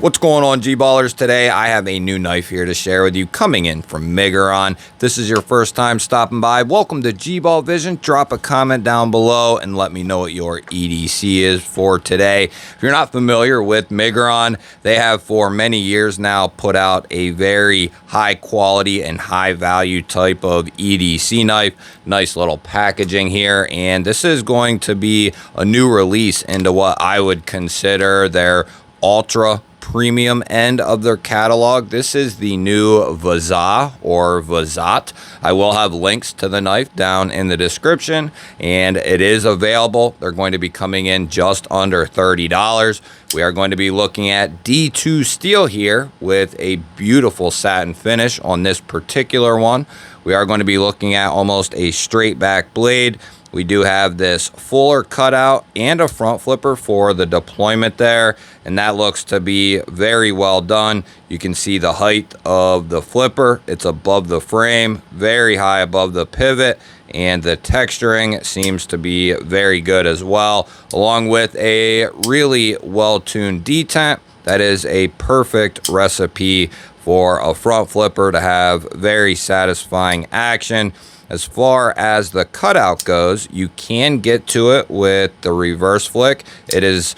What's going on, G-Ballers? Today I have a new knife here to share with you coming in from Miguron. If this is your first time stopping by, welcome to GBall Vision. Drop a comment down below and let me know what your EDC is for today. If you're not familiar with Miguron, they have for many years now put out a very high quality and high value type of EDC knife. Nice little packaging here, and this is going to be a new release into what I would consider their ultra premium end of their catalog. This is the new Vazot or Vazot. I will have links to the knife down in the description, and it is available. They're going to be coming in just under $30. We are going to be looking at D2 steel here with a beautiful satin finish on this particular one. We are going to be looking at almost a straight back blade. We do have this fuller cutout and a front flipper for the deployment there, and that looks to be very well done. You can see the height of the flipper. It's above the frame, very high above the pivot, and the texturing seems to be very good as well, along with a really well-tuned detent. That is a perfect recipe for a front flipper to have very satisfying action. As far as the cutout goes, you can get to it with the reverse flick. It is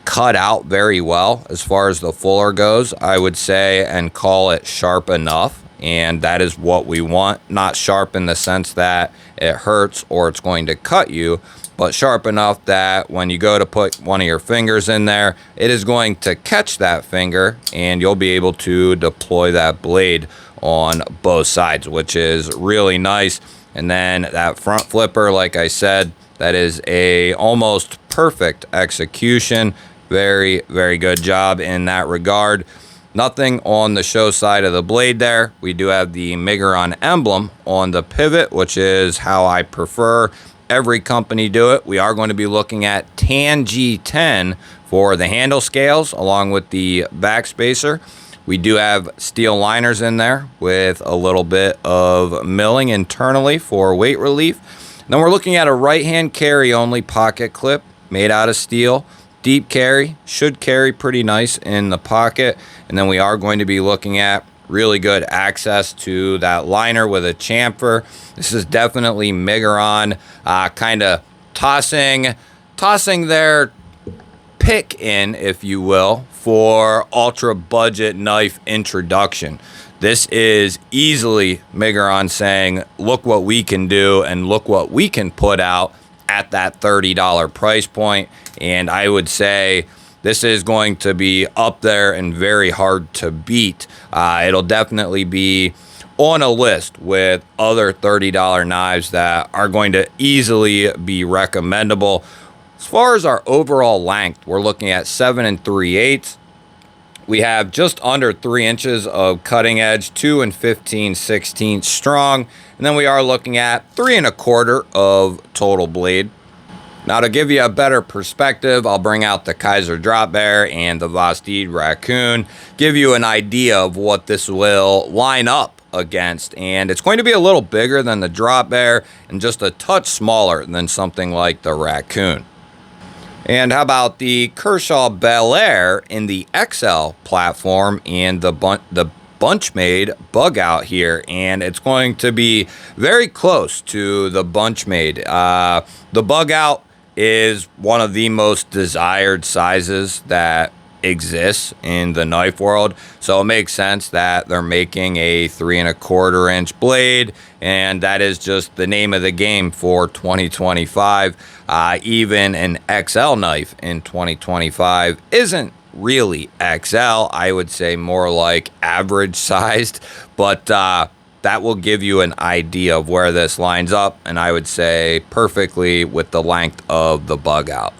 cut out very well. As far as the fuller goes, I would say and call it sharp enough, and that is what we want. Not sharp in the sense that it hurts or it's going to cut you, but sharp enough that when you go to put one of your fingers in there, it is going to catch that finger and you'll be able to deploy that blade on both sides, which is really nice. And then that front flipper, like I said, that is a almost perfect execution. Very, very good job in that regard. Nothing on the show side of the blade there. We do have the Miguron emblem on the pivot, which is how I prefer every company do it. We are going to be looking at tan G10 for the handle scales along with the back spacer. We do have steel liners in there with a little bit of milling internally for weight relief. Then we're looking at a right-hand carry only pocket clip made out of steel. Deep carry, should carry pretty nice in the pocket. And then we are going to be looking at really good access to that liner with a chamfer. This is definitely Miguron kind of tossing their pick in, if you will, for ultra budget knife introduction. This is easily Miguron saying, look what we can do and look what we can put out at that $30 price point. And I would say this is going to be up there and very hard to beat. It'll definitely be on a list with other $30 knives that are going to easily be recommendable. As far as our overall length, we're looking at 7 3/8. We have just under 3 inches of cutting edge, 2 15/16 strong, and then we are looking at 3 1/4 of total blade. Now, to give you a better perspective, I'll bring out the Kaiser Drop Bear and the Vazot Raccoon, give you an idea of what this will line up against. And it's going to be a little bigger than the Drop Bear and just a touch smaller than something like the Raccoon. And how about the Kershaw Bel Air in the XL platform and the Bunchmade bug out here, and it's going to be very close to the Bunchmade. The bug out is one of the most desired sizes that exists in the knife world, so it makes sense that they're making a 3 1/4 inch blade, and that is just the name of the game for 2025. Even an XL knife in 2025 isn't really XL. I would say more like average sized, but that will give you an idea of where this lines up, and I would say perfectly with the length of the bug out.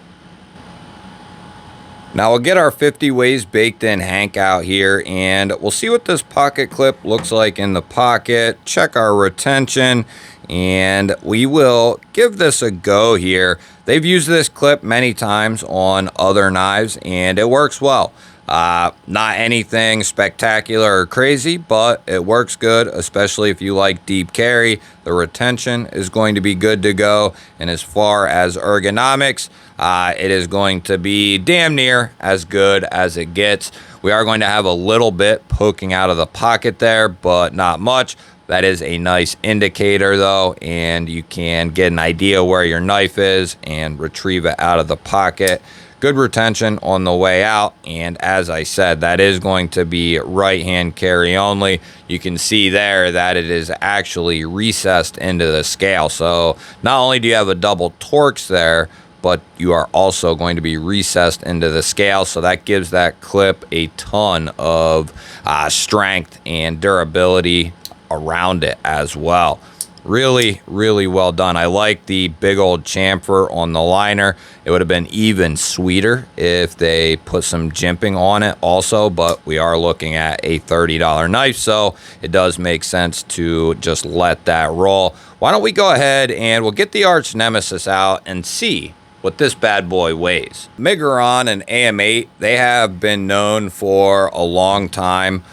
Now we'll get our 50 ways baked in Hank out here, and we'll see what this pocket clip looks like in the pocket, check our retention, and we will give this a go here. They've used this clip many times on other knives, and it works well. Not anything spectacular or crazy, but it works good, especially if you like deep carry. The retention is going to be good to go. And as far as ergonomics, it is going to be damn near as good as it gets. We are going to have a little bit poking out of the pocket there, but not much. That is a nice indicator though, and you can get an idea where your knife is and retrieve it out of the pocket. Good retention on the way out, and as I said, that is going to be right hand carry only. You can see there that it is actually recessed into the scale. So not only do you have a double Torx there, but you are also going to be recessed into the scale. So that gives that clip a ton of strength and durability around it as well. Really, really well done. I like the big old chamfer on the liner. It would have been even sweeter if they put some jimping on it also, but we are looking at a $30 knife, so it does make sense to just let that roll. Why don't we go ahead and we'll get the arch nemesis out and see what this bad boy weighs. Miguron and AM8, they have been known for a long time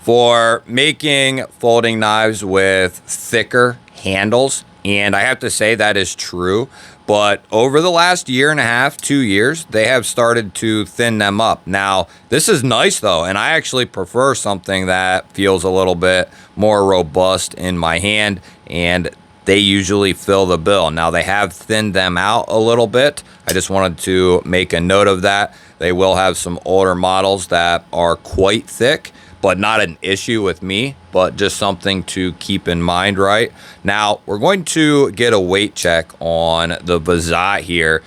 for making folding knives with thicker handles, and I have to say that is true, but over the last year and a half, 2 years, they have started to thin them up. Now this is nice though, and I actually prefer something that feels a little bit more robust in my hand, and they usually fill the bill. Now they have thinned them out a little bit. I just wanted to make a note of that. They will have some older models that are quite thick, but not an issue with me, but just something to keep in mind. Right now, we're going to get a weight check on the Vazot here.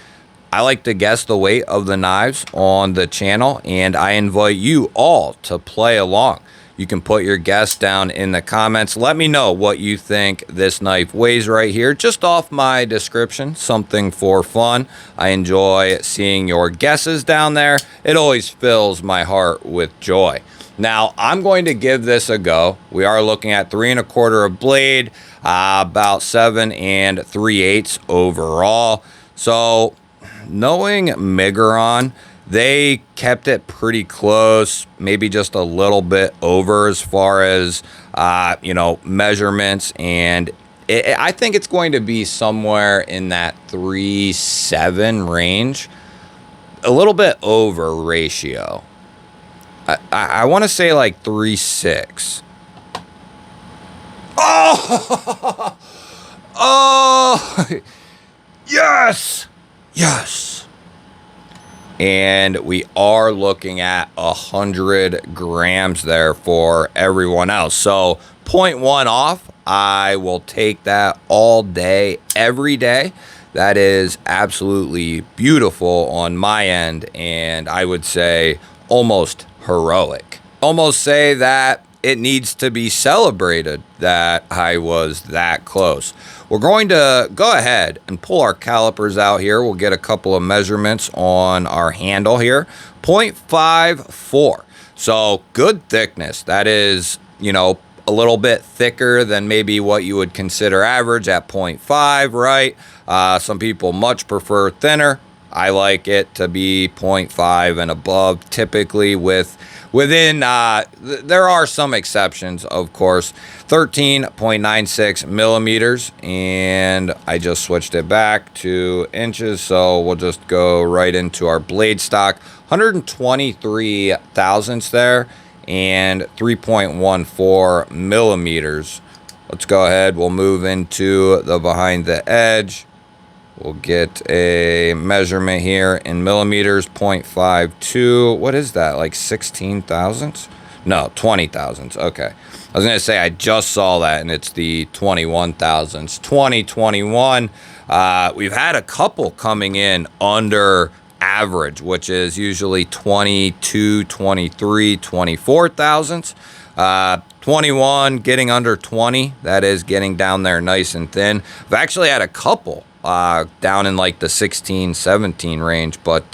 I like to guess the weight of the knives on the channel, and I invite you all to play along. You can put your guess down in the comments. Let me know what you think this knife weighs right here, just off my description, something for fun. I enjoy seeing your guesses down there. It always fills my heart with joy. Now, I'm going to give this a go. We are looking at 3 1/4 of blade, about 7 3/8 overall. So, knowing Miguron, they kept it pretty close, maybe just a little bit over as far as, measurements. And I think it's going to be somewhere in that 3.7 range, a little bit over ratio. I want to say like 3.6. Oh, oh, yes, yes. And we are looking at 100 grams there for everyone else. So 0.1 off. I will take that all day, every day. That is absolutely beautiful on my end, and I would say almost heroic. Almost say that it needs to be celebrated that I was that close. We're going to go ahead and pull our calipers out here. We'll get a couple of measurements on our handle here. 0.54. So good thickness. That is, a little bit thicker than maybe what you would consider average at 0.5, right? Some people much prefer thinner. I like it to be 0.5 and above, typically within, there are some exceptions, of course. 13.96 millimeters, and I just switched it back to inches, so we'll just go right into our blade stock. 123 thousandths there, and 3.14 millimeters. Let's go ahead, we'll move into the behind the edge. We'll get a measurement here in millimeters, 0.52. What is that, like 16 thousandths? No, 20 thousandths. Okay. I was going to say I just saw that, and it's the 21 thousandths. 2021. We've had a couple coming in under average, which is usually 22, 23, 24 thousandths. 21 getting under 20. That is getting down there nice and thin. I've actually had a couple down in like the 16, 17 range, but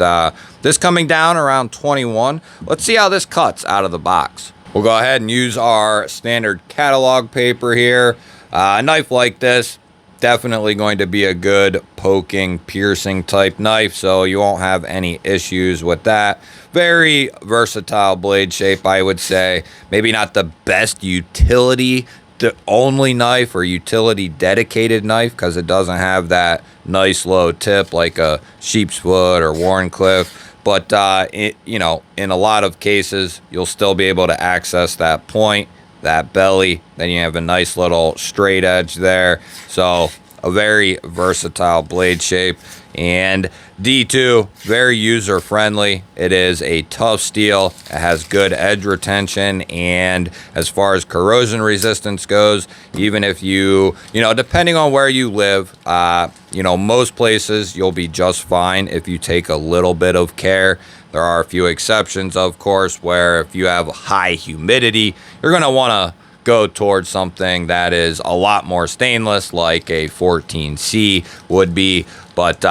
this coming down around 21. Let's see how this cuts out of the box. We'll go ahead and use our standard catalog paper here. A knife like this, definitely going to be a good poking, piercing type knife, so you won't have any issues with that. very versatile blade shape, I would say. Maybe not the best utility the only knife or utility dedicated knife, because it doesn't have that nice low tip like a sheep's foot or Wharncliffe. But in a lot of cases, you'll still be able to access that point, that belly. Then you have a nice little straight edge there. So a very versatile blade shape. And D2, very user friendly. It is a tough steel. It has good edge retention, and as far as corrosion resistance goes, even if depending on where you live, most places you'll be just fine if you take a little bit of care. There are a few exceptions, of course, where if you have high humidity, you're going to want to go towards something that is a lot more stainless, like a 14C would be. But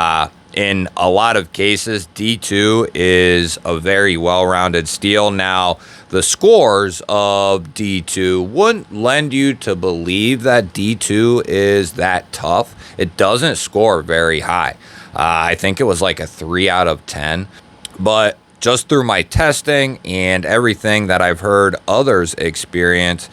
in a lot of cases, D2 is a very well-rounded steel. Now, the scores of D2 wouldn't lend you to believe that D2 is that tough. It doesn't score very high. I think it was like a 3 out of 10. But just through my testing and everything that I've heard others experience,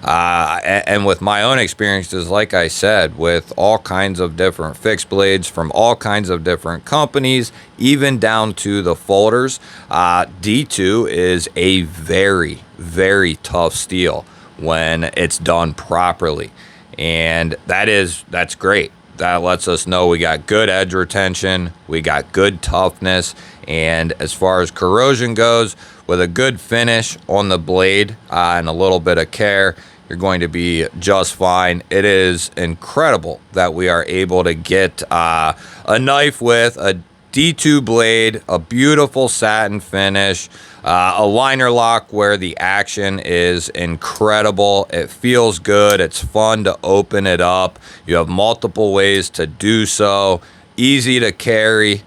and with my own experiences, like I said, with all kinds of different fixed blades from all kinds of different companies, even down to the folders, D2 is a very, very tough steel when it's done properly. And that's great. That lets us know we got good edge retention, we got good toughness, and as far as corrosion goes, with a good finish on the blade and a little bit of care, you're going to be just fine. It is incredible that we are able to get a knife with a D2 blade, a beautiful satin finish, a liner lock where the action is incredible. It feels good. It's fun to open it up. You have multiple ways to do so. Easy to carry.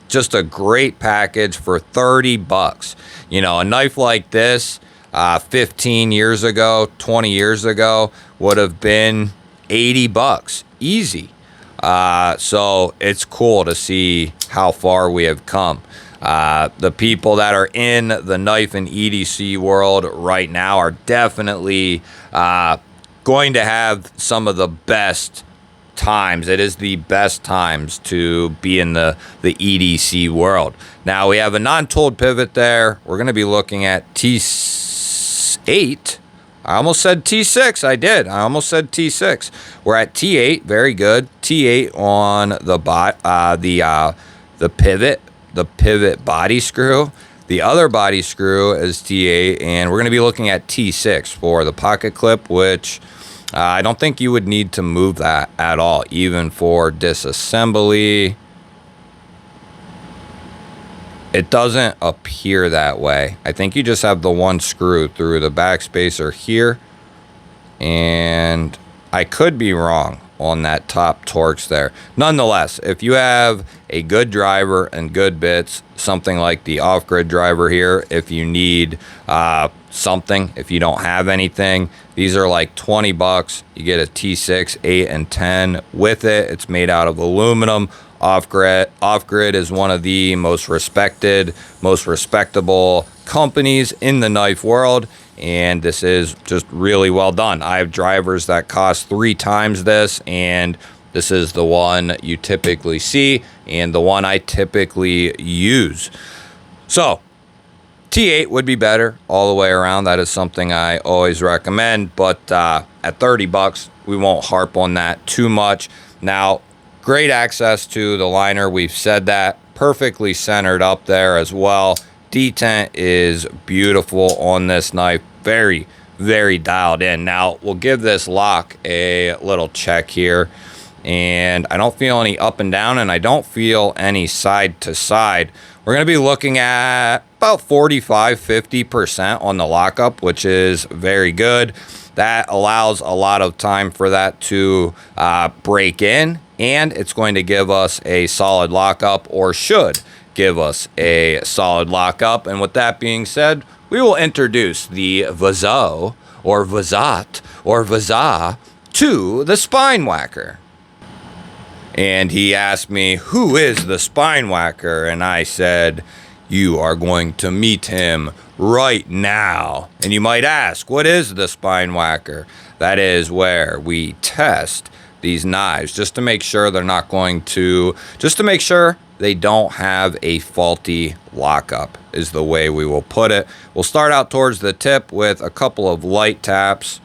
Just a great package for $30. A knife like this 15 years ago, 20 years ago would have been $80 easy. So it's cool to see how far we have come. The people that are in the knife and EDC world right now are definitely going to have some of the best times. It is the best times to be in the EDC world. Now we have a non-tooled pivot there. We're going to be looking at T8. I almost said T6. I did. I almost said T6. We're at T8. Very good. T8 on the pivot body screw. The other body screw is T8, and we're going to be looking at T6 for the pocket clip, which I don't think you would need to move that at all, even for disassembly. It doesn't appear that way. I think you just have the one screw through the backspacer here, and I could be wrong on that top Torx there. Nonetheless, if you have a good driver and good bits, something like the off-grid driver here, if you need something, if you don't have anything, these are like $20. You get a T6, 8, and 10 with it. It's made out of aluminum. Off-Grid is one of the most respected, most respectable companies in the knife world, and this is just really well done. I have drivers that cost 3 times this, and this is the one you typically see and the one I typically use. So T8 would be better all the way around. That is something I always recommend, but at $30, we won't harp on that too much. Now, great access to the liner. We've said that. Perfectly centered up there as well. Detent is beautiful on this knife. Very, very dialed in. Now, we'll give this lock a little check here. And I don't feel any up and down, and I don't feel any side to side. We're going to be looking at about 45-50% on the lockup, which is very good. That allows a lot of time for that to break in, and it's going to give us a solid lockup, or should give us a solid lockup. And with that being said, we will introduce the Vazot, or Vazot, or Vazot to the spine whacker. And he asked me, who is the spine whacker? And I said, you are going to meet him right now. And you might ask, what is the spine whacker? That is where we test these knives just to make sure they're not going to, just to make sure they don't have a faulty lockup is the way we will put it. We'll start out towards the tip with a couple of light taps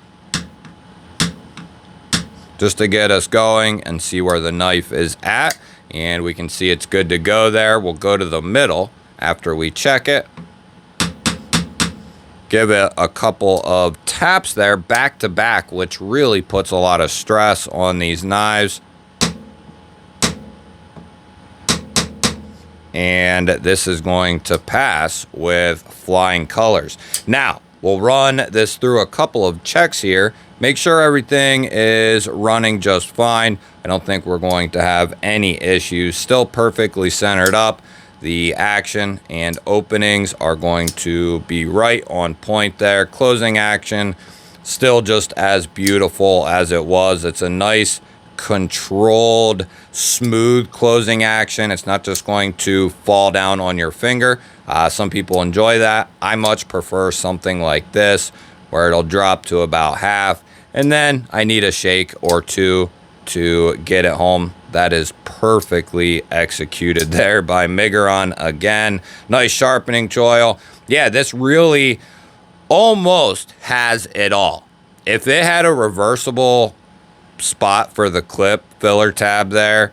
just to get us going and see where the knife is at. And we can see it's good to go there. We'll go to the middle after we check it. Give it a couple of taps there back to back, which really puts a lot of stress on these knives. And this is going to pass with flying colors. Now, we'll run this through a couple of checks here. Make sure everything is running just fine. I don't think we're going to have any issues. Still perfectly centered up. The action and openings are going to be right on point there. Closing action, still just as beautiful as it was. It's a nice, controlled, smooth closing action. It's not just going to fall down on your finger. Some people enjoy that. I much prefer something like this, where it'll drop to about half, and then I need a shake or two to get it home. That is perfectly executed there by Miguron again. Nice sharpening choil. Yeah, this really almost has it all. If it had a reversible spot for the clip filler tab there,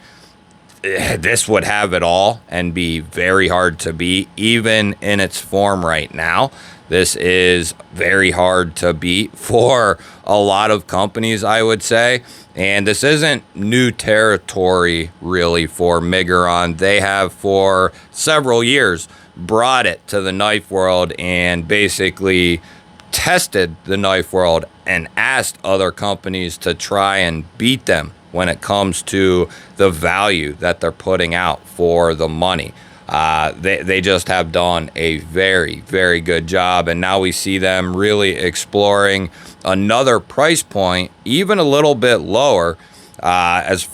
this would have it all and be very hard to beat, even in its form right now. This is very hard to beat for a lot of companies, I would say. And this isn't new territory really for Miguron. They have for several years brought it to the knife world and basically tested the knife world and asked other companies to try and beat them when it comes to the value that they're putting out for the money. They just have done a very, very good job, and now we see them really exploring another price point, even a little bit lower, as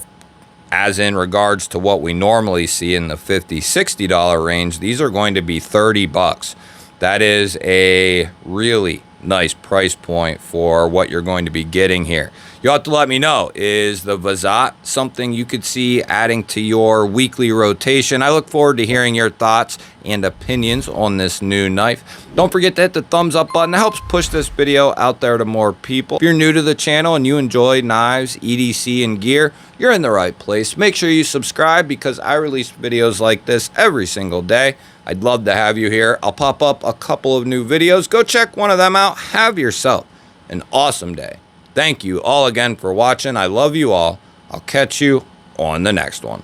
in regards to what we normally see in the $50-$60 range. These are going to be $30. That is a really nice price point for what you're going to be getting here. You'll have to let me know, is the Vazot something you could see adding to your weekly rotation? I look forward to hearing your thoughts and opinions on this new knife. Don't forget to hit the thumbs up button. It helps push this video out there to more people. If you're new to the channel and you enjoy knives, EDC, and gear, you're in the right place. Make sure you subscribe because I release videos like this every single day. I'd love to have you here. I'll pop up a couple of new videos. Go check one of them out. Have yourself an awesome day. Thank you all again for watching. I love you all. I'll catch you on the next one.